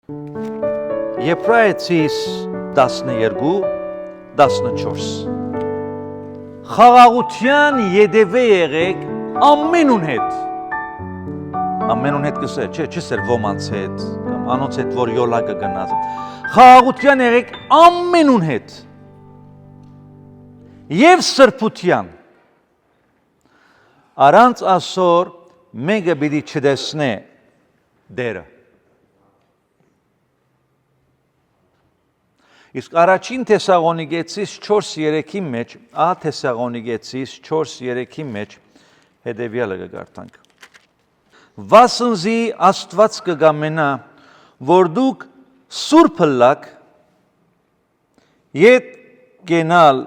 Եբրայեցիս 12-14 Խաղաղության ետևե եղեք ամենուն հետ կսեր, չսեր ոմանց հետ կամ անոնց հետ, որ յոլակը գնաց խաղաղության եղեք ամենուն հետ և սրբության առանց ասոր մեկը պիտի չտեսնե դերը Իսկ առաջին Թեսաղոնիկեցիս 4:3-ի մեջ, Թեսաղոնիկեցիս 4:3-ի մեջ հետևյալը կգարտանք։ Վասնզի Աստված կգամենա, որ դուք սուրբը լաք, ետ կենալ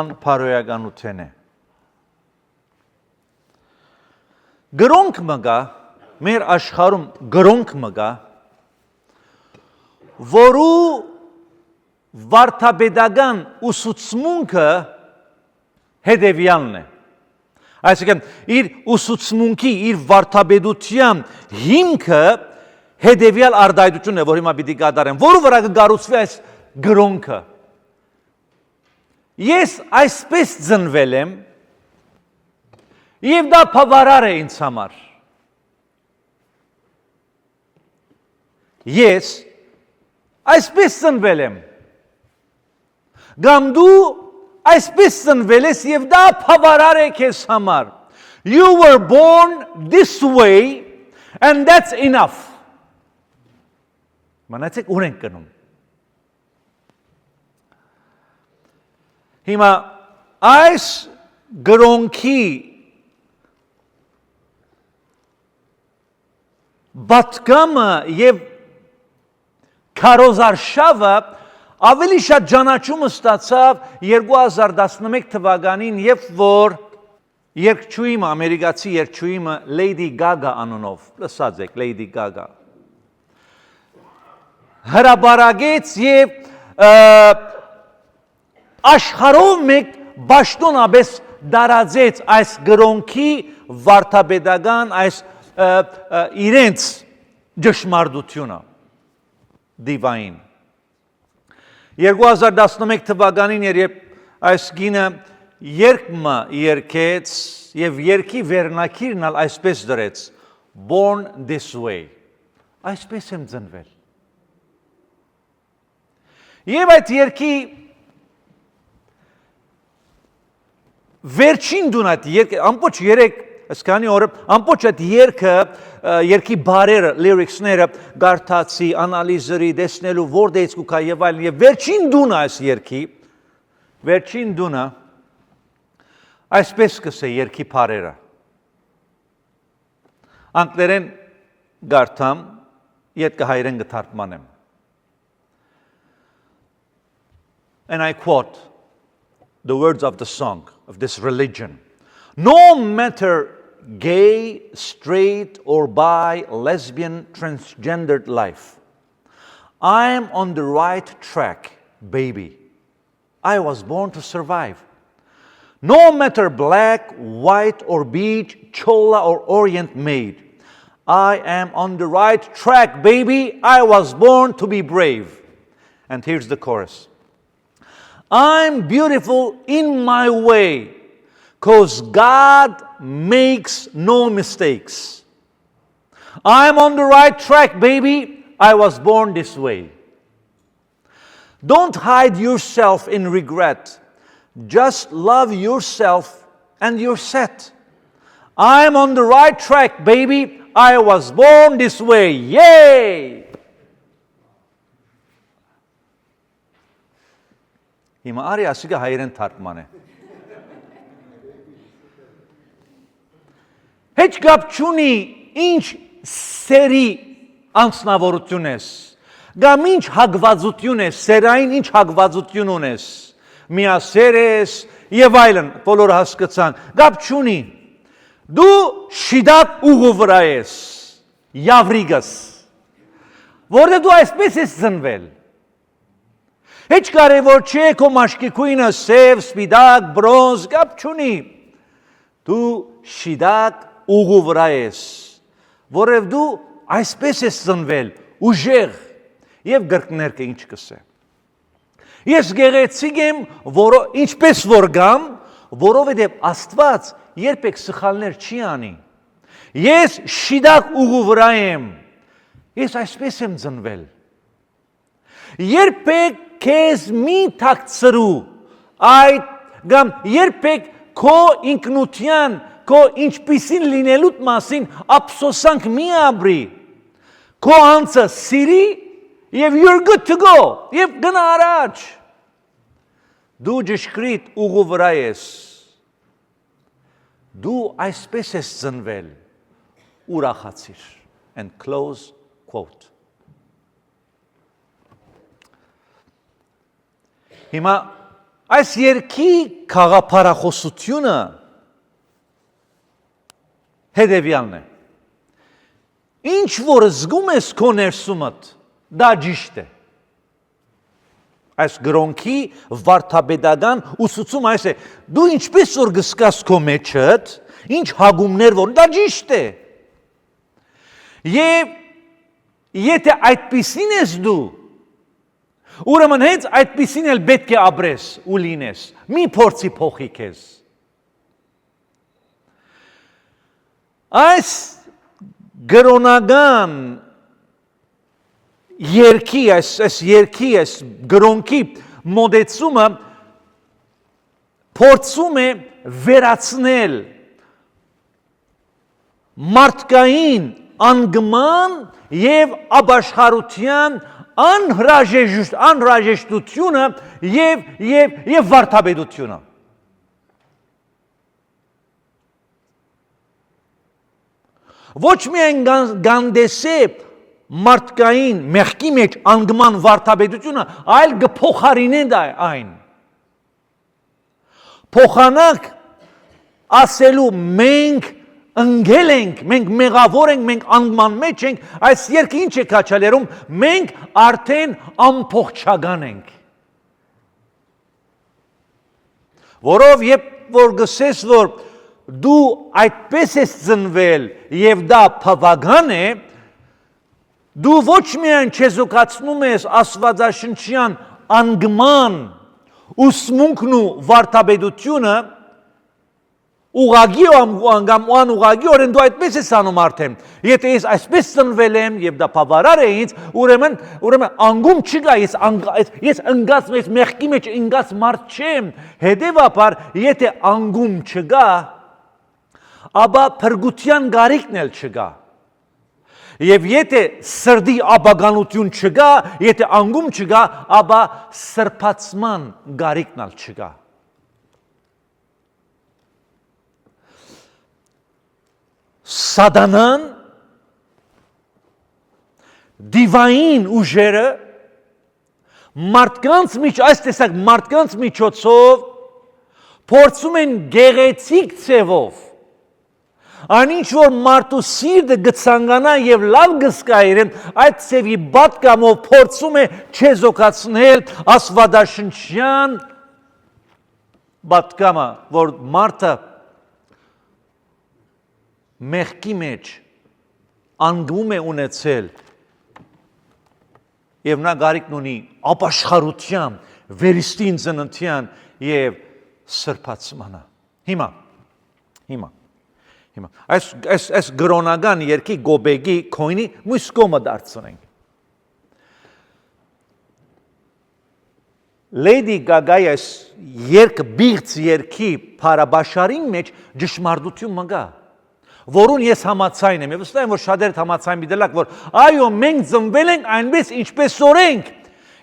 անփարոյականութենե։ Գրոնք մգա, մեր աշխարհում գրոնք մգա, որու վարդապետական ուսուցմունքը հետևյալն է։ Այսինքն, իր ուսուցմունքի, իր վարդապետության հիմքը հետևյալ արտահայտությունն է, որ հիմա պիտի կատարեմ, որու վրա կկառուցվի այս գրոնքը։ Ես այսպես ծնվել եմ, և դա բավարար է ինձ համար։ Ես այսպես ծնվել եմ, Կամ դու այսպես ծնվել ես և դա բավարար է քեզ համար։ You were born this way and that's enough։ Մանացեք ուր ենք գնում։ Հիմա այս գրոնքի բատկամը և քարոզարշավը Ավելի շատ ճանաչում ստացավ 2011 թվականին, երբ որ երգչուհիմը, ամերիկացի երգչուհիմը Lady Gaga անունով, լսած եք Lady Gaga, հրապարակեց և աշխարհով մեկ պաշտոնապես տարածեց այս գրոնքի վարդապետական այս իրենց ճշմարտությունը դիվային 2011 թվականին երբ այս գինը երգը երգեց և երգի վերնակիրն այսպես դրեց Born this way Այսպես եմ ծնվել Եվ այդ երգի վերջին դուն այդ երգը ամբողջ երեք Այսքանի օրը ամբողջ այդ երգի բարերը, լիրիքսները գարթացի, անալիզերի, տեսնելու որտեղից կուքա եւ այլն եւ վերջին դունը այս երգի, վերջին դունը այսպես կսե երգի բարերը։ Անգլերեն գարթամ, ետկահայերեն կթարգմանեմ։ And I quote the words of the song of this religion. No matter gay, straight, or bi, lesbian, transgendered life. I am on the right track, baby. I was born to survive. No matter black, white, or beige, chola, or orient maid. I am on the right track, baby. I was born to be brave. And here's the chorus. I'm beautiful in my way. Because God makes no mistakes. I'm on the right track, baby. I was born this way. Don't hide yourself in regret. Just love yourself and you're set. I'm on the right track, baby. I was born this way. Yay! Հիմա արի ասիկա հայերեն թարգման է։ Heç կապ չունի ինչ սերի անձնավորություն ես, կամ ինչ հագվածություն ես, սերային ինչ հագվածություն ունես, միասեր ես և այլն, բոլորը հասկացան, կապ չունի, դու շիդակ ուղու վրա ես, Yavrigos, որը դու այսպես ես ծնվել, Heç կարևոր չէ քո մաշկիկույնը սև, սպիտակ, բրոնզ, կապ չունի։ Դու շիդակ ուղու վրա ես, որև դու այսպես ես ծնվել, ուժեղ, Եվ գրկներկը ինչ կսե։ Ես գեղեցիկ եմ, ինչպես որ գամ, որովհետև Աստված երբեք սխալներ չի անի։ Ես շիդակ ուղու վրա եմ։ Ես այսպես եմ ծնվել։ Երբեք քեզ մի թաքցրու այդ կամ երբեք քո ինքնության, քո ինչպիսին լինելուց մասին ափսոսանք մի ապրի։ Քո անձը սիրի եւ you're good to go։ Եվ գնա առաջ։ Դու ճշգրիտ ուղու վրա ես։ Դու այսպես ես ծնվել։ Ուրախացիր։ And close quote. Հիմա այս երկի խաղապարախոսությունը հետևյալն է։ Ինչ որ զգում ես քո ներսումդ, դա ճիշտ է։ Այս գրոնքի վարդապետական ուսուցումը այս է։ Դու ինչպես որ գսկաս քո մեջդ, ինչ հագումներ որ, դա ճիշտ է։ Եվ եթե այդպիսին ես դու, ուրեմն հենց այդպիսին էլ պետք է ապրես ու լինես, մի փորձի փոխի քեզ։ Այս գրոնական երկի, այս երկի, այս գրոնքի մոդեցումը փորձում է վերացնել մարդկային անգման եւ ապաշխարության անհրաժեշտությունը եւ վարդապետությունը։ Ոչ միայն գանդեսե մարդկային մեղքի մեջ անգման վարդապետությունը, այլ գփոխարինե այն։ Փոխանակ ասելու մենք ընկել ենք, մենք մեղավոր ենք, մենք անգման մեջ ենք, այս երկը ինչ է քաչալերում, մենք արդեն ամփոխչական ենք։ Որով երբ որ գսես, որ դու այդպես ես ծնվել եւ դա բավական է, դու ոչ միայն չեզոքացնում ես աստվածաշնչյան անգման ուսմունքն ու վարդապետությունը, ուղղագի կամ անուղղագիորեն դու այդպես ես անում արդեն։ Եթե ես այսպես ծնվել եմ եւ դա բավարար է ինձ, ուրեմն անգում չկա, ես ընկած մեծ մեղքի մեջ ընկած մարդ չեմ։ Հետևաբար, եթե անգում չկա, ապա փրկության գարիքն էլ չկա։ Եվ եթե սրդի ապագանություն չկա, եթե անգում չկա, ապա սրբացման գարիքն էլ չկա։ Սատանան դիվային ուժերը մարդկանց այս տեսակ մարդկանց միջոցով փորձում են գեղեցիկ ցևով անինչ որ մարդու սիրտը գցանկանա եւ լավ գսկայրեն այդ ցևի պատկամով փորձում է չեզոքացնել աստվածաշնչյան պատկամը որ մարդը մեղքի մեջ անգում է ունեցել եւ նա գարիքն ունի ապաշխարության, վերստին ծննդյան եւ սրբացմանը։ Հիմա այս գրոնական երկի գոբեգի քոյնի մյուս կողմը դարձնենք։ Լեյդի Գագայի այս բիղծ երկի փարաբաշարին մեջ ճշմարտություն մգա որուն ես համաձայն եմ, եւ վստահ եմ, որ շատերդ համաձայն դիտելակ, որ այո, մենք ծնվել ենք այնպես, ինչպես օրենք։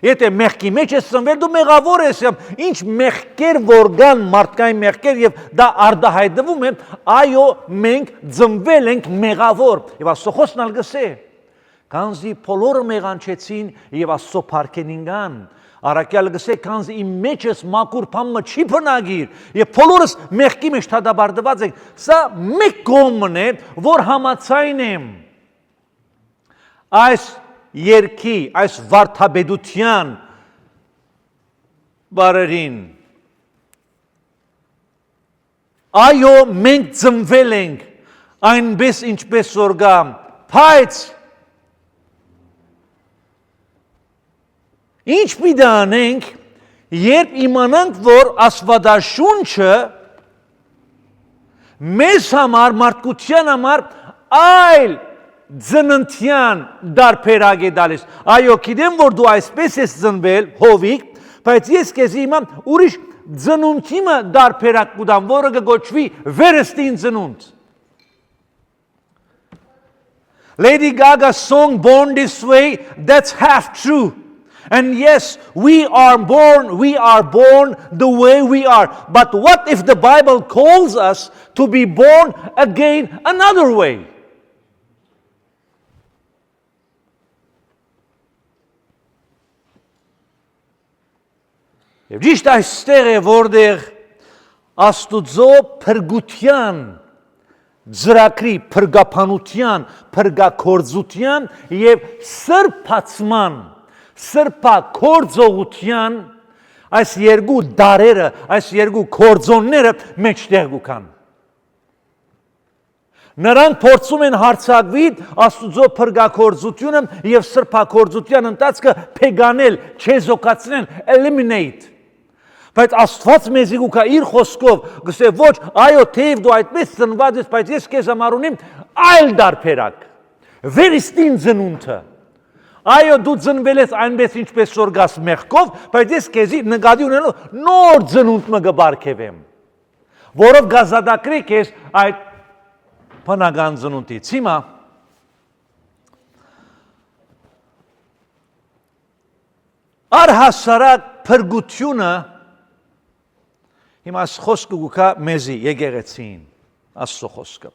Եթե մեղքի մեջ ես ծնվել, դու մեղավոր ես, ինչ մեղքեր որ կան, մարդկային մեղքեր, եւ դա արտահայտվում է, այո, մենք ծնվել ենք մեղավոր։ Եվ Աստծո խոսքն ալ գսե, քանզի բոլորը մեղանչեցին եւ Աստծո փառքենին կան։ Արաքյալը գսե, քանզի իմ մեջս մաքուր բանը չի բնագիր, եւ բոլորս մեղքի մեջ թադաբարդված ենք։ Սա մեկ կողմն է, որ համաձայն եմ այս երկի, այս վարդապետության բարերին։ Այո, մենք ծնվել ենք այնպես ինչպես որ կա, բայց Ինչ պիտի անենք, երբ իմանանք, որ Աստվածաշունչը մեզ համար, մարդկության համար այլ ծննդյան դարբերակ է տալիս։ Այո, գիտեմ, որ դու այսպես ես ծնվել, հովիկ, բայց ես քեզ հիմա ուրիշ ծնունդի դարբերակ կտամ, որը կգոչվի վերստին ծնունդ։ Lady Gaga's song Born This Way, that's half true. And yes, we are born the way we are. But what if the Bible calls us to be born again another way? Եվ ճիշտ այստեղ է, որտեղ Աստուծո փրկության ծրագրի, փրկապանության, փրկակորձության եւ սրբացման, սրբակորձողության այս երկու դարերը, այս երկու կորձոնները մեջտեղ կան։ Նրանք փորձում են հարձակվել Աստուծո փրկակորձությունը եւ սրբակորձության ընթացքը փեգանել, չեզոքացնել, eliminate։ Բայց Աստված մեզի գուկա իր խոսքով գսե ոչ, այո, թեև դու այդպես ծնված ես, բայց ես քեզ համար ունեմ այլ դարբերակ, վերստին ծնունդը։ Այո, դու ծնվել ես այնպես ինչպես որ գաս մեղքով, բայց ես քեզի նկատի ունենալով նոր ծնունդ մը կբարգևեմ, որով գազադակրի քեզ այդ բնական ծնունդից։ Հիմա առհասարակ փրկությունը հիմա խոսքը գուկա մեզի եկեղեցին, Աստծո խոսքը։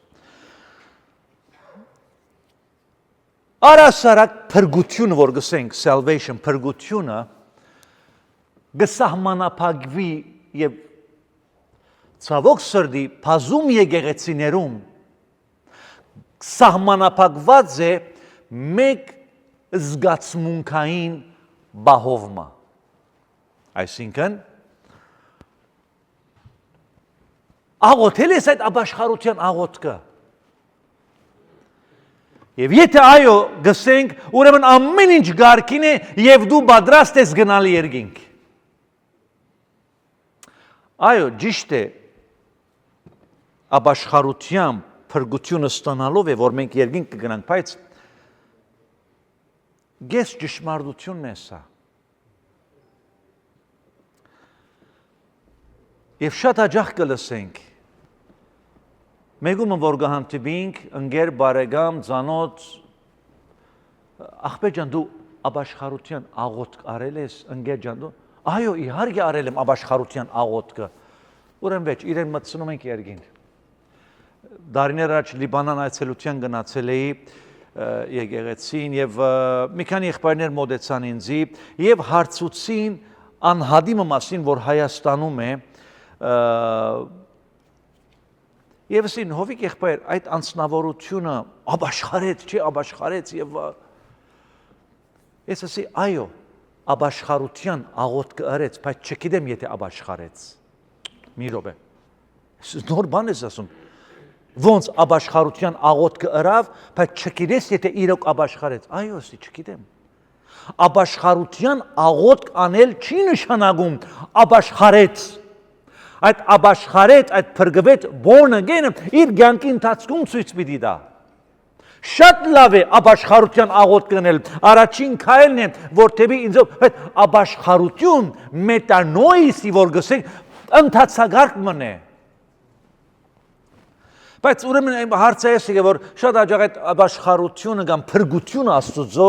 Առհասարակ փրկությունը, որ գսենք salvation, փրկությունը գսահմանափակվի եւ ցավոք սրտի բազում եկեղեցիներում սահմանափակված է մեկ զգացմունքային բահովմա։ Այսինքն աղոթել ես այդ ապաշխարության աղոթքը։ Եվ եթե այո գսենք, ուրեմն ամեն ինչ գարքին է եւ դու պատրաստ ես գնալ երկինք։ Այո, ճիշտ է, ապաշխարության փրկությունը ստանալով է, որ մենք երկինք կգնանք, բայց գես ճշմարտությունն է սա։ Եվ շատ հաճախ կլսենք, մեգումը որ կհանդիպենք, ընկեր, բարեկամ, ծանոթ, աղբեր ջան, դու ապաշխարության աղոթք արել ես, ընկեր ջան, դու, այո, իհարկե արել եմ ապաշխարության աղոթքը, ուրեմն վեճ, իրեն մտցնում ենք երկին։ Դարիներ առաջ Լիբանան այցելության գնացել էի եկեղեցին եւ մի քանի եղբայրներ մոտեցան ինձի եւ հարցուցին անհադիմը մասին, որ Հայաստանում է եւ ասին հովիկ եղբայր այդ անձնավորությունը ապաշխարեց, չի ապաշխարեց եւ ես ասի այո ապաշխարության աղոթք արեց, բայց չգիտեմ եթե ապաշխարեց։ Մի րոպե։ Նոր բան ես ասում։ Ոնց ապաշխարության աղոթքը արավ, բայց չգիտես եթե իրոք ապաշխարեց։ Այո, ասի չգիտեմ։ Ապաշխարության աղոթք անել չի նշանակում ապաշխարեց։ Այդ ապաշխարեց, այդ փրկվեց born again-ը իր կյանքի ընթացքում ցույց պիտի տա։ Շատ լավ է ապաշխարության աղոթք անել, առաջին քայլն է, որ թեպի ինձ, բայց ապաշխարություն մետանոյիսի, որ գսենք, ընթացագարկ մնե։ Բայց ուրեմն հարցը էս է, որ շատ հաճախ այդ ապաշխարությունը կամ փրկությունը Աստծո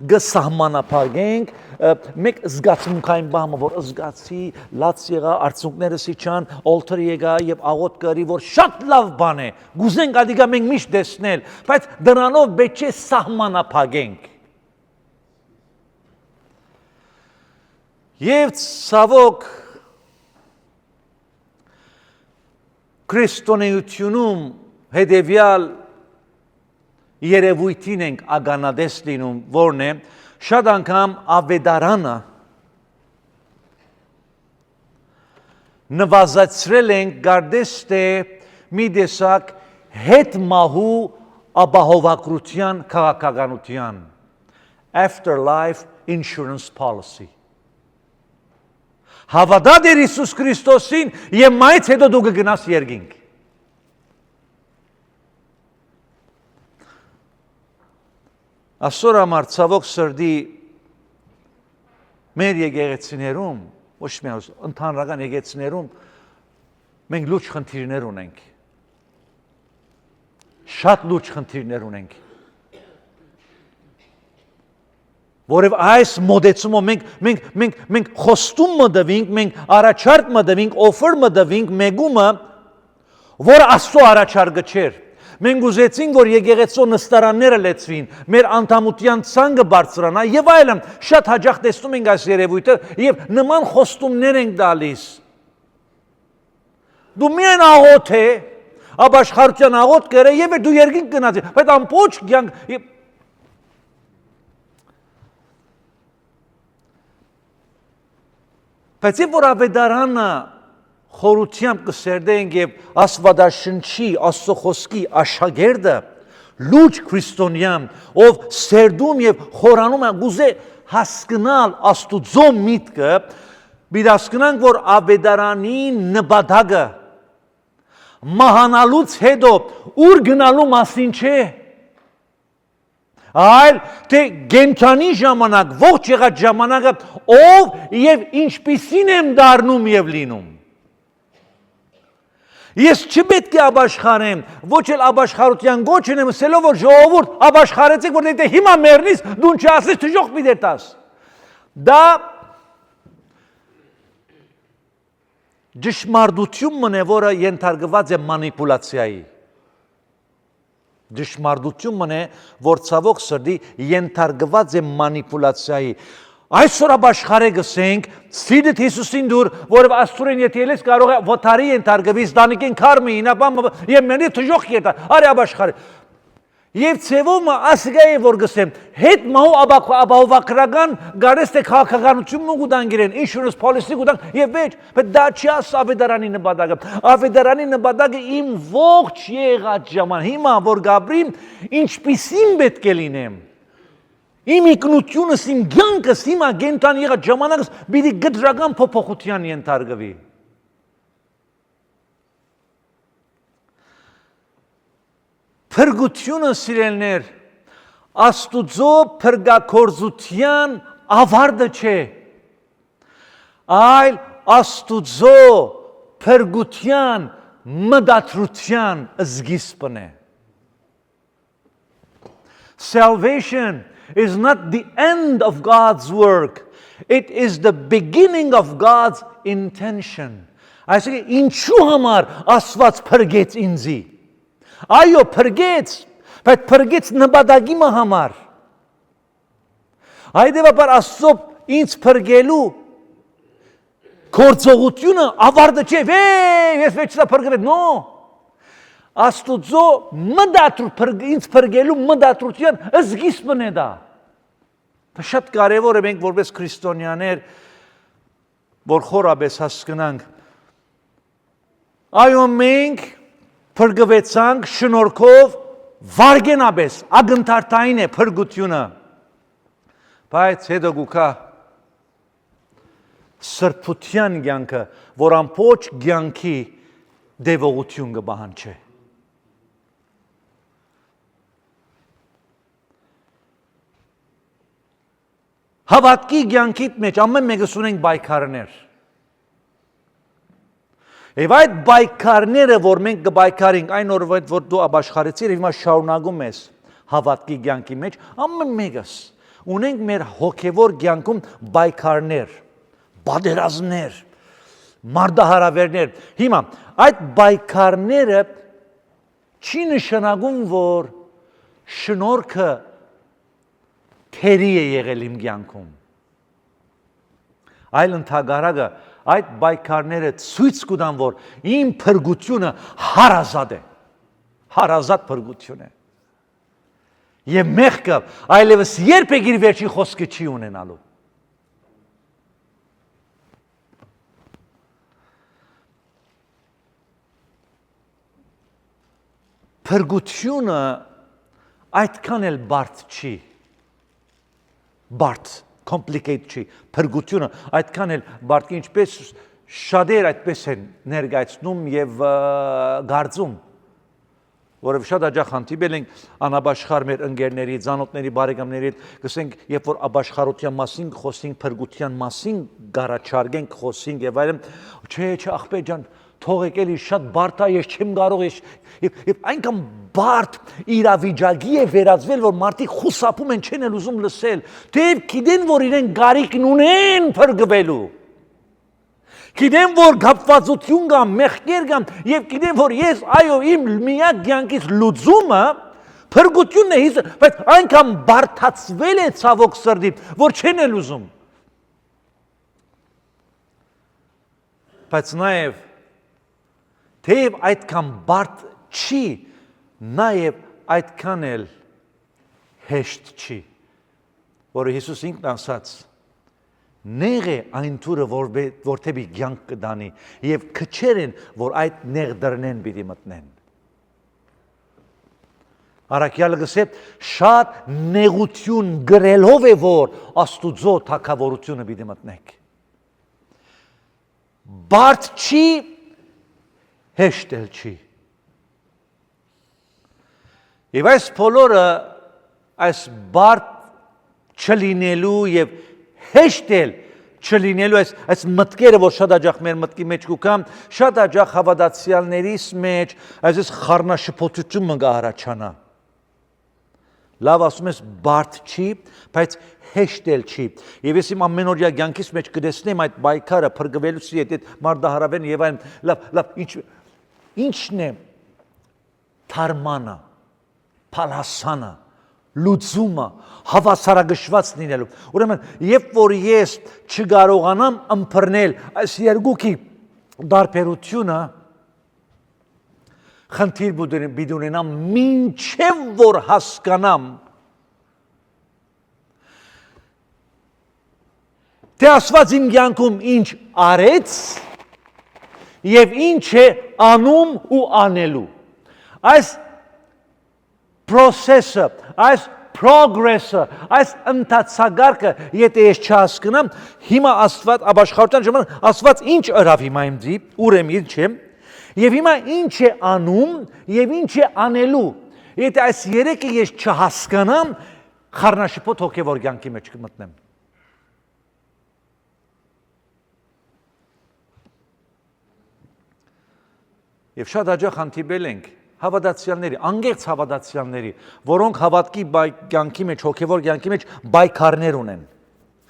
գսահմանափակենք մեկ զգացմունքային բանը, որ զգացի, լաց եղա, արցունքներս իջան, օլթեր եկա եւ աղոթք կրի, որ շատ լավ բան է։ Գուզենք ադիգա մենք միշտ տեսնել, բայց դրանով պետք է սահմանափակենք։ Եվ ցավոք քրիստոնեությունում հետևյալ երևույթին ենք ագանադես լինում, որն է շատ անգամ ավետարանը նվազեցրել ենք գարդես թե մի տեսակ հետմահու ապահովագրության քաղաքականության afterlife insurance policy Հավատա դեր Հիսուս Քրիստոսին եւ մայից հետո դու կգնաս երկինք։ Այսօր համար ցավոք սրտի մեր եկեղեցիներում, ոչ միայն ընդհանրական եկեղեցիներում մենք լուրջ խնդիրներ ունենք։ Շատ լուրջ խնդիրներ ունենք։ Որև այս մոդեցումը մենք խոստում մտվինք, մենք առաջարկ մտվինք, օֆեր մտվինք մեգումը, որ Աստծո առաջարկը չէր։ Մենք ուզեցինք, որ եկեղեցու նստարանները լեցվին, մեր անդամության ցանկը բարձրանա եւ այլն։ Շատ հաճախ տեսնում ենք այս երևույթը եւ նման խոստումներ ենք տալիս։ Դու միայն աղոթ է, ապաշխարության աղոթ կրե եւ դու երկինք գնաց։ Բայց ամբողջ կյանք Բայց երբ որ ավետարանը խորությամբ կսերդենք եւ Աստվածաշնչի, Աստծո խոսքի աշակերտը լուրջ քրիստոնյան, ով սերդում եւ խորանում է, գուզե հասկանալ Աստուծո միտքը, բիդասկնանք, որ ավետարանի նպատակը մահանալուց հետո ուր գնալու մասին չէ։ Այլ թե գենթանի ժամանակ, ողջ եղած ժամանակը ով եւ ինչպիսին եմ դառնում եւ լինում։ Ես չպետք է ապաշխարեմ, ոչ էլ ապաշխարության գոչն եմ ասելով, որ ժողովուրդ ապաշխարեցեք, որ դե հիմա մեռնես, դու չասես թժող պիտի տաս։ Դա ճշմարտությունն է, որը ենթարկված է մանիպուլյացիայի։ Ճշմարտությունն է, որ ցավոք սրտի ենթարկված է մանիպուլյացիայի։ Այսօր ապաշխարե գսենք, սիրտ Հիսուսին դուր, որով Աստծուրեն եթե ելես կարող է վթարի ենթարկվի, ստանիկեն քարմի, ինապամ եւ մենի թժող կետա, արի ապաշխարե։ Եվ ցևոմը ասգա է որ գսեմ, հետ մահու ապահովագրական գարես թե քաղաքականություն ուտան գիրեն, insurance policy ուտան եւ վեճ, բայց դա չի աս ավետարանի նպատակը։ Ավետարանի նպատակը իմ ողջ եղած ժամանակ, հիմա որ գաբրիմ, ինչպիսին պետք է լինեմ։ Իմ ինքնությունս, իմ կյանքս, հիմա գենտան եղած ժամանակս պիտի գդրական փոփոխության ենթարկվի։ Փրկությունը սիրելներ, Աստուծո փրկագործության ավարտը չէ, այլ Աստուծո փրկության մտադրության սկիզբն է։ Salvation is not the end of God's work, it is the beginning of God's intention. Այսինքն ինչու համար Աստված փրկեց ինձի։ Այո, փրկեց, բայց փրկեց նպատակի համար։ Այդեպաբար Աստծո ինձ փրկելու գործողությունը ավարտը չէ, ես վերջնա փրկվել, նո։ Աստուծո ինձ փրկելու մտադրության սկիզբն է դա։ Դա շատ կարևոր է մենք որպես քրիստոնյաներ, որ խորապես հասկանանք։ Այո, մենք փրկվեցանք շնորհքով վարգենաբես, ագնթարթային է փրկությունը։ Բայց հետո գուքա սրբության կյանքը, որ ամբողջ կյանքի դեվողություն կբահանջի։ Հավատքի կյանքիդ մեջ ամեն մեկս ունենք բայկարներ։ Եվ այդ բայկարները, որ մենք կբայկարենք, այն օրվա որ դու ապաշխարեցիր, հիմա շարունակում ես հավատքի կյանքի մեջ, ամեն մեկս ունենք մեր հոգևոր կյանքում բայկարներ, պատերազմներ, մարտահրավերներ։ Հիմա այդ բայկարները չի նշանակում, որ շնորհքը թերի է եղել իմ կյանքում։ Այլ ընդհակառակը այդ բայկարները ցույց կտան, որ իմ փրկությունը հարազատ է, հարազատ փրկություն է։ Եվ մեղքը այլևս երբեք իր վերջին խոսքը չի ունենալու։ Փրկությունը այդքան էլ բարդ չի։ Բարդ Complicate չի, փրկությունը այդքան էլ բարդ է, ինչպես շատեր այդպես են ներկայացնում եւ գարձում, որովհետեւ շատ հաճախ հանդիպել ենք անաբաշխար մեր ընկերների, ծանոթների, բարեկամների հետ, գսենք, երբ որ աբաշխարության մասին խոսենք, փրկության մասին գարաչարգենք, խոսենք եւ այլն, չէ, աղբեր ջան, թողեք էլի շատ բարդ է, ես չեմ կարող, եւ այնքան բարդ իրավիճակի է վերածվել, որ մարդիկ խուսափում են, չեն էլ ուզում լսել, թեև գիտեն, որ իրեն գարիքն ունեն փրկվելու։ Գիտեմ, որ կապվածություն կան, մեղքեր կան, եւ գիտեմ, որ ես այո իմ միակ կյանքից լուծումը փրկությունն է, բայց այնքան բարդացվել է ցավոք սրտի, որ չեն էլ ուզում։ Բայց նաեւ թեև այդքան բարդ չի, նաեւ այդքան էլ հեշտ չի, որը Հիսուս ինքն ասաց. Նեղ է այն թուրը, որ թեպի կյանք կդանի, եւ քչեր են, որ այդ նեղ դռնեն պիտի մտնեն։ Առաքյալը գսե շատ նեղություն գրելով է, որ Աստուծո թագավորությունը պիտի մտնեք։ Բարդ չի, հեշտ էլ չի։ Եվ այս բոլորը այս բարդ չլինելու եւ հեշտ էլ չլինելու այս մտքերը, որ շատ հաճախ մեր մտքի մեջ կգան, շատ հաճախ հավատացյալներիս մեջ այս խառնաշփոթությունը կհառաջանա։ Լավ ասում ես բարդ չի, բայց հեշտ էլ չի։ Եվ ես իմ ամենօրյա կյանքիս մեջ կտեսնեմ այդ պայքարը փրկվելուց հետ այդ մարդահարավերն եւ այն լավ ինչն է թարմանը, փալասանը, լուծումը, հավասարակշռված լինելու։ Ուրեմն, երբ որ ես չկարողանամ ըմբռնել այս երկուքի տարբերությունը, խնդիր պիտի ունենամ, մինչև որ հասկանամ, թե Աստված իմ կյանքում ինչ արեց եւ ինչ է անում ու անելու։ Այս process-ը, այս progress-ը, այս ընթացագարկը, եթե ես չհասկանամ, հիմա Աստված աբաշխարության ժամանակ Աստված ինչ ըրավ հիմա իմ դի, ուրեմն ինչ է, եւ հիմա ինչ է անում եւ ինչ է անելու։ Եթե այս երեքը ես չհասկանամ, խառնաշփոթ հոգեվոր կյանքի մեջ կմտնեմ։ Եվ շատ հաճախ հանդիպել ենք հավատացյալների, անգերց հավատացյալների, որոնք հավատքի կյանքի մեջ, հոգևոր կյանքի մեջ բայկարներ ունեն,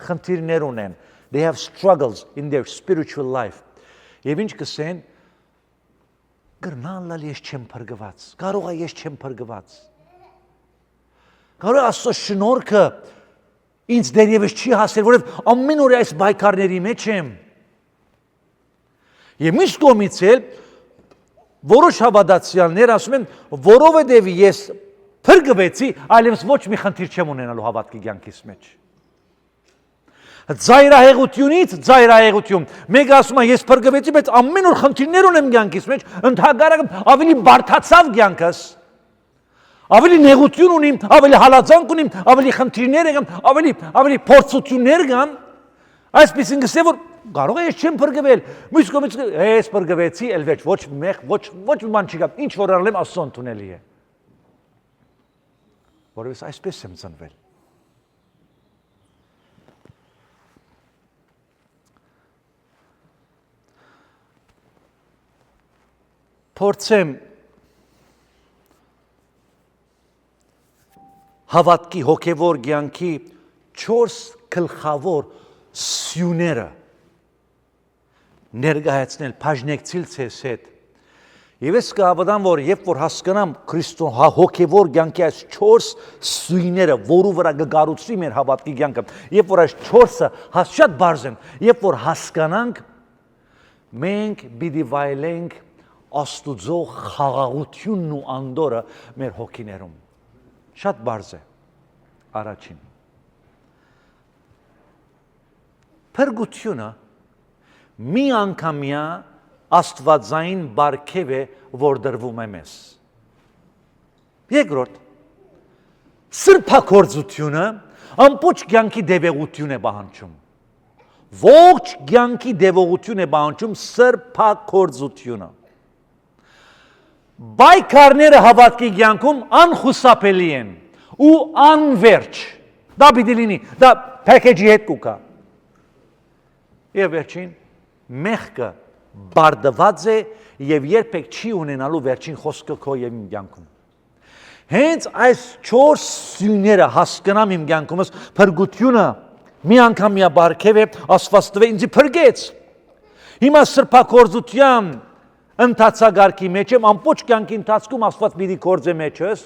խնդիրներ ունեն, they have struggles in their spiritual life։ Եվ ինչ կսեն, գրնալալ ես չեմ փրկված, կարող է ես չեմ փրկված։ Կարող է Աստծո շնորհքը ինձ դեռևս չի հասել, որովհետև ամեն օր այս բայկարների մեջ եմ։ Եվ մյուս կողմից էլ որոշ հավատացյալներ ասում են, որովհետև ես փրկվեցի, այլևս ոչ մի խնդիր չեմ ունենալու հավատքի կյանքիս մեջ։ Ծայրահեղությունից ծայրահեղություն։ Մեկը ասում է, ես փրկվեցի, բայց ամեն օր խնդիրներ ունեմ կյանքիս մեջ, ընդհանրապես ավելի բարդացավ կյանքս։ Ավելի նեղություն ունիմ, ավելի հալածանք ունիմ, ավելի խնդիրներ եկան, ավելի փորձություններ կան։ Այսպեսին գսե որ կարող է ես չեմ փրկվել, մյուս կողմից ես փրկվեցի, էլ ոչ ոչ ման չի կա, ինչ որ արել եմ Աստծո ընդունելի է։ Որովհետև այսպես եմ ծնվել։ Փորձեմ հավատքի հոգևոր կյանքի 4 գլխավոր սյուները ներկայացնել, բաժնեկցիլ ցես հետ։ Եվ ես կհավատամ, որ երբ որ հասկանամ Քրիստոս հոգևոր կյանքի այս 4 սյուները, որու վրա կգառուցվի մեր հավատքի կյանքը, երբ որ այս 4-ը շատ բարձ են, երբ որ հասկանանք, մենք պիտի վայելենք Աստուծո խաղաղությունն ու անդորը մեր հոգիներում։ Շատ բարձ է։ Առաջին։ Փրկությունը մի անգամյա աստվածային բարգև է, որ դրվում է մեզ։ Երկրորդ, Սրբակորձությունը ամբողջ կյանքի դեպողություն է պահանջում։ Ողջ կյանքի դեպողություն է պահանջում սրբակորձությունը։ Բայկարները հավատքի կյանքում անխուսափելի են ու անվերջ։ Դա պիտի լինի, դա package-ի հետ կուկա։ Եվ վերջին, մեղքը բարդված է եւ երբեք չի ունենալու վերջին խոսքը քո եւ իմ կյանքում։ Հենց այս 4 սյուները հասկանամ իմ կյանքումս, փրկությունը մի անգամ միա բարգև է, Աստված տվե ինձ փրկեց։ Հիմա սրբակորձության ընթացագարկի մեջ եմ, ամբողջ կյանքի ընթացքում Աստված պիտի կործե մեջս։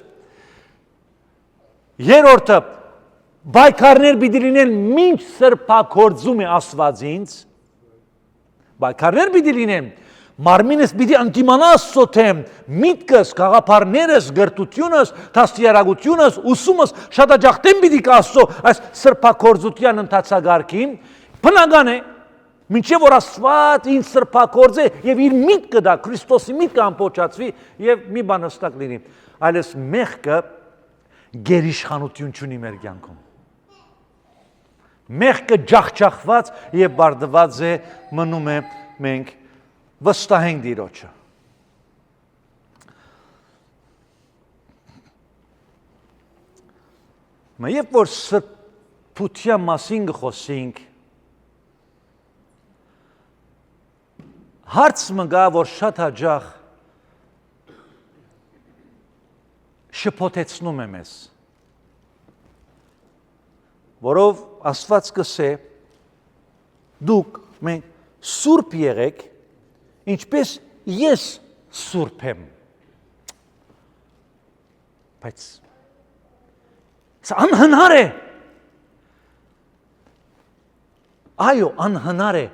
Երրորդը, բայկարներ պիտի լինեն մինչ սրբակորձում է Աստված ինձ։ Բայկարներ պիտի լինեն, մարմինս պիտի ընդդիմանա Աստծո թեմ, միտքս, գաղափարներս, գրտությունս, դաստիարակությունս, ուսումս շատաջախտեմ պիտի կա Աստծո այս սրբակորձության ընթացագարկին, բնական է, մինչև որ Աստված ինձ սրբակորձե եւ իր միտքը դա Քրիստոսի միտքը ամփոփացվի եւ մի բան հստակ լինի, այլս մեղքը գերիշխանություն չունի մեր կյանքում։ Մեղքը ջախջախված եւ բարդված է, մնում է մենք վստահենք Տիրոջը։ Մենք երբ որ սրբության մասին խոսենք, հարց մգա, որ շատ հաճախ շփոթեցնում է մեզ, որով Աստված կսե դուք մենք սուրբ եղեք, ինչպես ես սուրբ եմ։ Բայց սա անհնար է։ Այո, անհնար է։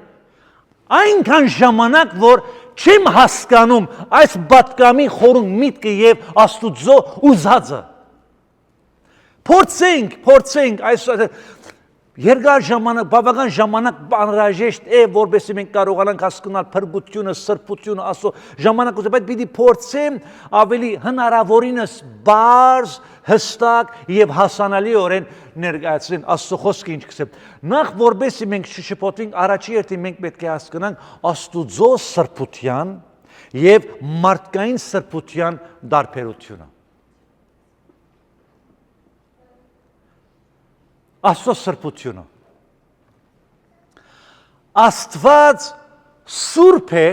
Այնքան ժամանակ, որ չեմ հասկանում այս պատկամի խորուն միտքը եւ Աստուծո ուզածը։ Փորձենք այս երկար ժամանակ, բավական ժամանակ անհրաժեշտ է, որովհետեւ մենք կարողանանք հասկանալ փրկությունը, սրբությունը, Աստծո ժամանակ ուզում, բայց պիտի փորձեմ ավելի հնարավորինս բարձ, հստակ եւ հասանալիորեն ներկայացնել Աստծո խոսքը ինչ կսեմ։ Նախ որովհետեւ մենք շփոթվենք, առաջի հերթին մենք պետք է հասկանանք Աստուծո սրբության եւ մարդկային սրբության տարբերությունը։ Աստծո սրբությունը։ Աստված սուրբ է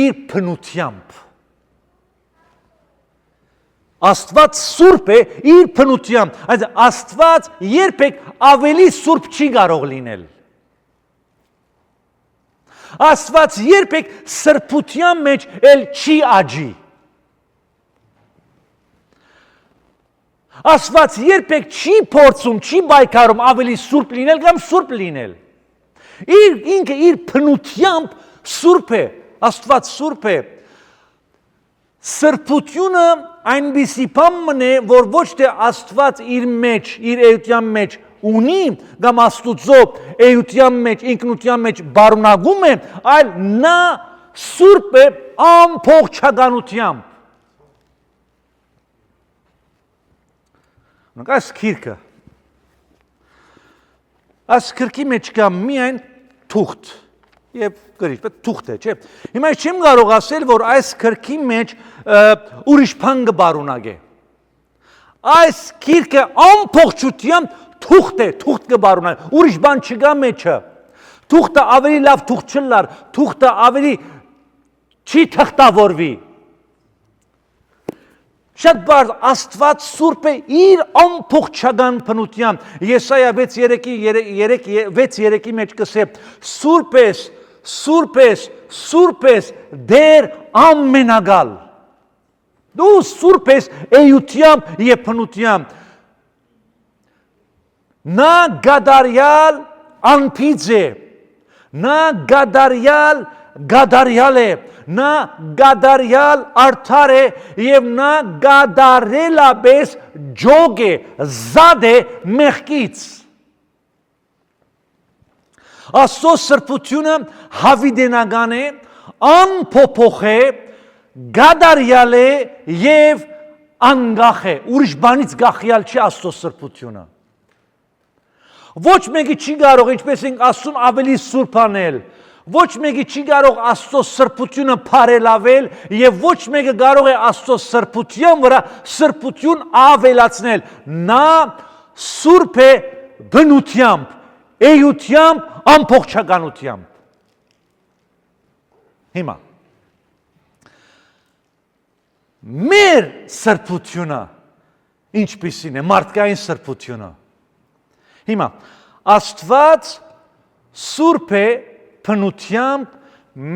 իր բնությամբ։ Աստված սուրբ է իր բնությամբ, այսինքն Աստված երբեք ավելի սուրբ չի կարող լինել։ Աստված երբեք սրբության մեջ էլ չի աճի։ Աստված երբեք չի փորձում, չի բայկարում ավելի սուրբ լինել կամ սուրբ լինել։ Ինքը իր բնությամբ սուրբ է, Աստված սուրբ է։ Սրբությունը այնպիսի բան է, որ ոչ թե Աստված իր մեջ, իր էության մեջ ունի, կամ Աստուծո էության մեջ, ինքնության մեջ բարունակում է, այլ նա սուրբ է ամբողջականությամբ։ Այս քիրքը, այս քրքի մեջ կա միայն թուղթ եւ գրիչ, բայց թուղթ է, չէ՞։ Հիմա ես չեմ կարող ասել, որ այս քրքի մեջ ուրիշ բան կբարունակ է։ Այս քիրքը ամբողջությամբ թուղթ է, թուղթ կբարունակ, ուրիշ բան չկա մեջը։ Թուղթը ավելի լավ թուղթ չլար, թուղթը ավելի չի թղթավորվի։ Շատ բարձ Աստված սուրբ է իր ամբողջական բնությամբ։ Եսայա 6:3-ի մեջ կսե սուրբ ես, սուրբ ես, սուրբ ես դեր ամենագալ։ Դու սուրբ ես էությամբ եւ բնությամբ։ Նա գադարյալ անփիծ է։ Նա գադարյալ է։ Նա գադարյալ արդար է եւ նա գադարելապես ջոգ է, զադ է մեղքից։ Աստծո սրբությունը հավիդենական է, անփոփոխ է, գադարյալ է եւ անգախ է, ուրիշ բանից գախյալ չի Աստծո սրբությունը։ Ոչ մեկը չի կարող, ինչպես ենք ասում, ավելի սուրբ անել։ Ոչ մեկը չի կարող Աստծո սրբությունը բարելավել եւ ոչ մեկը կարող է Աստծո սրբության վրա սրբություն ավելացնել։ Նա սուրբ է բնությամբ, էյությամբ, ամբողջականությամբ։ Հիմա մեր սրբությունը ինչպիսին է, մարդկային սրբությունը։ Հիմա Աստված սուրբ է բնությամբ,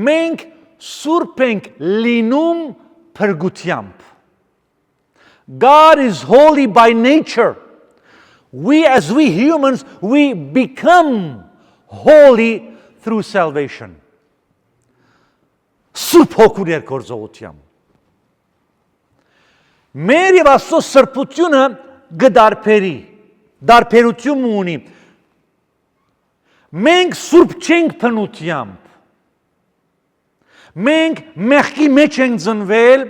մենք սուրբ ենք լինում փրկությամբ։ God is holy by nature. As we humans, we become holy through salvation. Սուրբ հոգու ներգործողությամբ։ Մեր եւ Աստծո սրբությունը գդարբերի, դարբերություն ունի։ Մենք սուրբ չենք բնությամբ։ Մենք մեղքի մեջ ենք ծնվել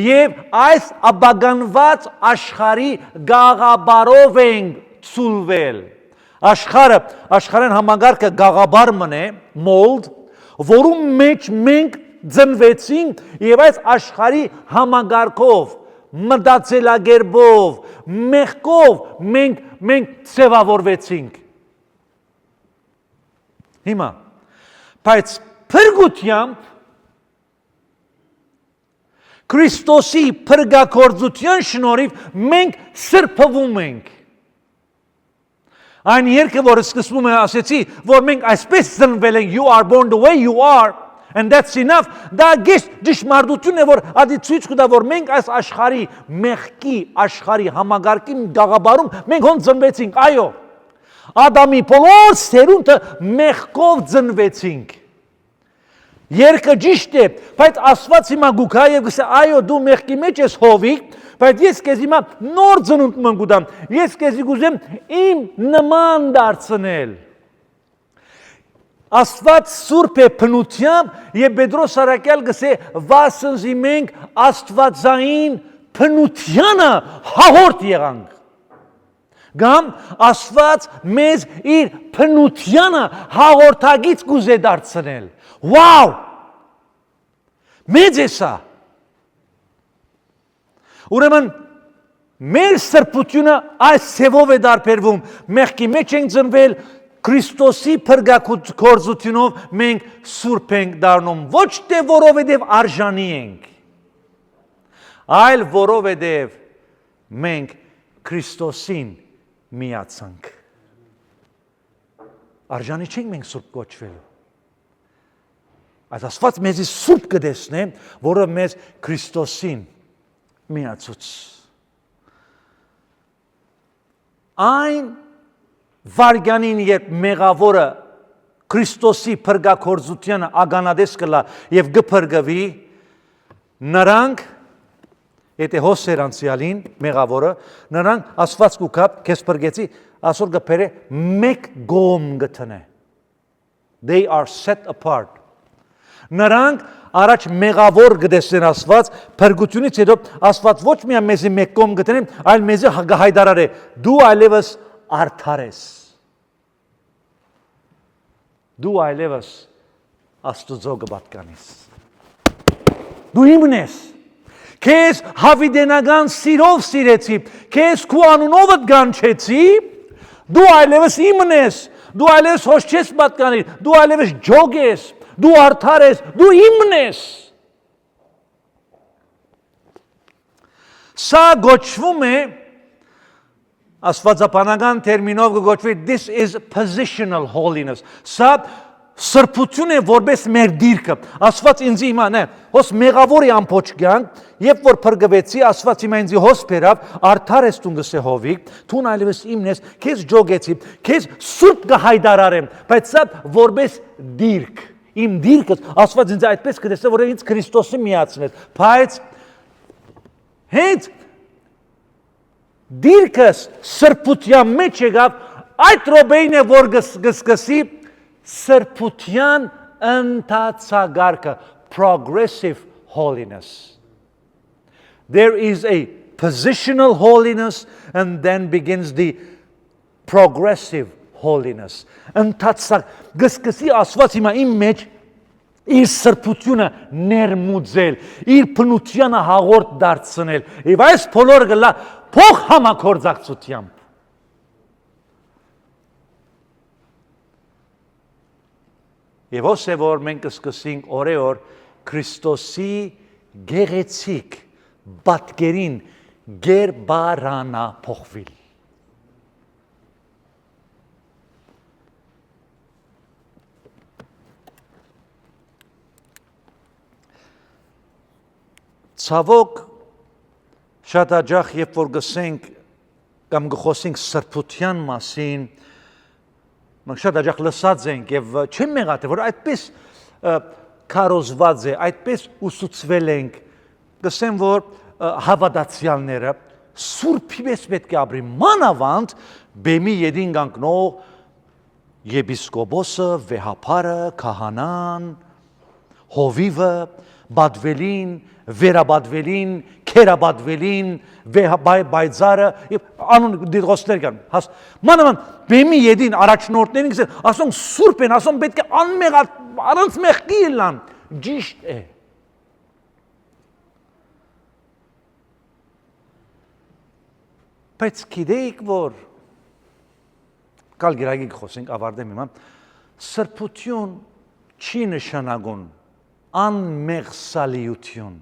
եւ այս աբագանված աշխարհի գաղաբարով ենք ցուլվել։ Աշխարհն համագարկը գաղաբար մնե, mold, որում մեջ մենք ծնվեցինք եւ այս աշխարհի համագարկով, մտածելակերպով, մեղքով մենք ծևավորվեցինք։ Հիմա, բայց փրկությամբ Քրիստոսի փրկագործության շնորհիվ մենք սրբվում ենք։ Այն երկը, որ սկսվում է ասեցի, որ մենք այսպես ծնվել ենք, you are born the way you are, and that's enough, դա ճշմարտություն է, որ ադի ցույց կտա, որ մենք այս աշխարհի մեղքի աշխարհի համագարկի գաղաբարում մենք հոն ծնվեցինք, այո։ Ադամի բոլոր սերունդը մեղքով ծնվեցինք։ Երկը ճիշտ է, բայց Աստված հիմա գուքա եւ գսե, այո, դու մեղքի մեջ ես հովիկ, բայց ես քեզ հիմա նոր ծնունդ ման գուտամ։ Ես քեզ գուզեմ իմ նման դարձնել։ Աստված սուրբ է բնությամբ եւ Պետրոս Արաքյալ գսե, վասնզի մենք աստվածային բնությանը հաղորդ եղանք։ Գամ Աստված մեզ իր բնությանը հաղորդագից գուզե դարձնել։ Wow! Մեծ է սա։ Ուրեմն մեր սրբությունը այս սևով է դարբերվում։ Մեղքի մեջ ենք ծնվել, Քրիստոսի փրկագործությունով մենք սուրբ ենք դառնում։ Ոչ թե որովհետև արժանի ենք, այլ որովհետև մենք Քրիստոսին միացանք։ Արժանի չենք մենք սուրբ կոչվելու։ Այս Աստված մեզի սուրբ կտեսնե, որը մեզ Քրիստոսին միացուց։ Այն վարգանին, երբ մեղավորը Քրիստոսի փրկագործությանը ագանադես կլա եւ գփրկվի, նրանք, եթե հոսեր անցյալին մեղավորը, նրանք Աստված կուքապ, քեզ փրկեցի, ասոր գփերը մեկ գոմ գտնե։ They are set apart. Նրանք առաջ մեղավոր գտեսնեն Աստված, փրկությունից հետո Աստված ոչ միայն մեզի մեկ կողմ գտնեն, այլ մեզի հայտարարե, դու այլևս արդար ես։ Դու այլևս Աստծո գբատկանես։ Դու իմն ես։ Քեզ հավիտենական սիրով սիրեցի, քեզ քու անունովդ գանչեցի, դու այլևս իմն ես, դու այլևս հոչ չես պատկանիր, դու այլևս ջոգ ես, դու արդար ես, դու իմն ես։ Սա գոչվում է, աստվածաբանական տերմինով գոչվի, this is positional holiness։ Սա սրբություն է որպես մեր դիրքը։ Աստված ինձ հիմա, հոս մեղավոր է ամբողջ կյանք, երբ որ փրկվեցի, Աստված հիմա ինձ հոս բերավ, արդար ես դու գսե հովիկ, դու այլևս իմն ես, քեզ ջոգեցի, քեզ սուրբ կհայտարարեմ, բայց սա որպես դիրք։ Իմ դիրքս Աստված ինձ այդպես կտեսնե, որ ինձ Քրիստոսի միացնեց, բայց հենց դիրքս սրբության մեջ եկավ, այդ րոպեին է, որ գսկսի սրբության ընթացագարկը, progressive holiness. There is a positional holiness, and then begins the progressive holiness. Ընթացակ գսկսի Աստված հիմա իմ մեջ իր սրբությունը ներմուծել, իր բնությանը հաղորդ դարձնել, եւ այս բոլորը գլա փող համակորձակցությամբ։ Եվ ոսե որ մենք կսկսենք օրեօր Քրիստոսի գեղեցիկ պատկերին գերբարանա փոխվել։ Ցավոք շատ հաճախ երբ որ գսենք կամ գխոսենք սրբության մասին, մենք շատ հաճախ լսած ենք եւ չեմ մեղադե որ այդպես քարոզված է, այդպես ուսուցվել ենք, գսեմ որ հավատացյալները սուրբի պես պետք է ապրի, մանավանդ բեմի ետին կանգնող եպիսկոպոսը, վեհապարը, քահանան, հովիվը, բադվելին, վերաբադվելին, քերաբադվելին, բայձարը, անուն դիտողներ կան, մանավանդ բեմի ետին առաջնորդներին գսեն, ասում սուրբ են, ասում պետք է անմեղ, առանց մեղքի ելան, ճիշտ է։ Բայց գիտեիք որ, կալ գիրագի խոսենք, ավարտեմ հիմա, սրբություն չի նշանակում անմեղսալիություն։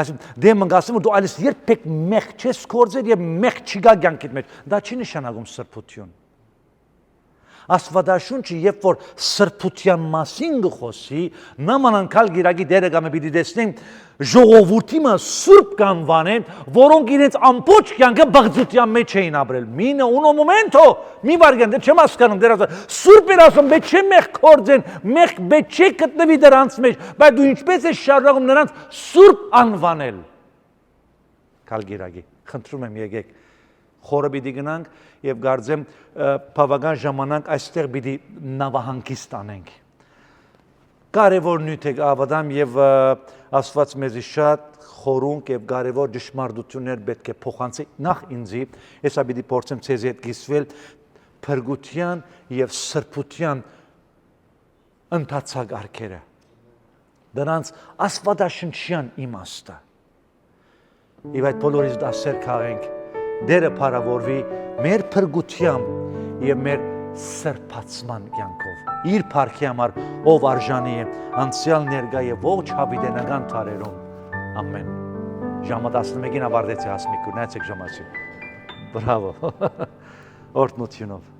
Այսինքն, դե մենք ասում որ դու այլս երբեք մեղ չես կործել եւ մեղ չգա կյանքիդ մեջ, դա չի նշանակում սրբություն։ Աստվածաշունչը երբ որ սրբության մասին գխոսի, նմանանկալ գիրագի դերը կամ պիտի տեսնենք ժողովուրդը սուրբ կանվանեն, որոնք իրենց ամբողջ կյանքը բղծության մեջ էին ապրել։ Մինը ունո մոմենտո, մի վարգան, դե չեմ հասկանում դեր ասում, սուրբ էր ասում, բայց չէ մեղ կործեն, մեղ բայց չէ գտնվի դրանց մեջ, բայց դու ինչպես ես շարունակում նրանց սուրբ անվանել։ Կալ գիրագի, խնդրում եմ եկեք խորը պիտի գնանք եւ գարձեմ բավական ժամանակ այստեղ պիտի նավահանգիստ անենք։ Կարևոր նյութ է ավադամ եւ Աստված մեզի շատ խորունկ եւ կարևոր ճշմարտություններ պետք է փոխանցի նախ ինձի, հեսա պիտի փորձեմ ցեզի հետ կիսվել փրկության եւ սրբության ընթացակարգերը։ Դրանց աստվածաշնչյան իմաստը։ Եվ այդ բոլորից դասեր քաղենք դերը փառավորվի մեր փրկությամբ եւ մեր սրբացման կյանքով։ Իր փառքի համար ով արժանի է անցյալ ներկա եւ ողջ հավիտենական տարերում։ Ամեն։ Ժամը 11-ին ավարտեցի հասմիկը, նայեցեք ժամացի։ Բրավո։ Օրհնությունով։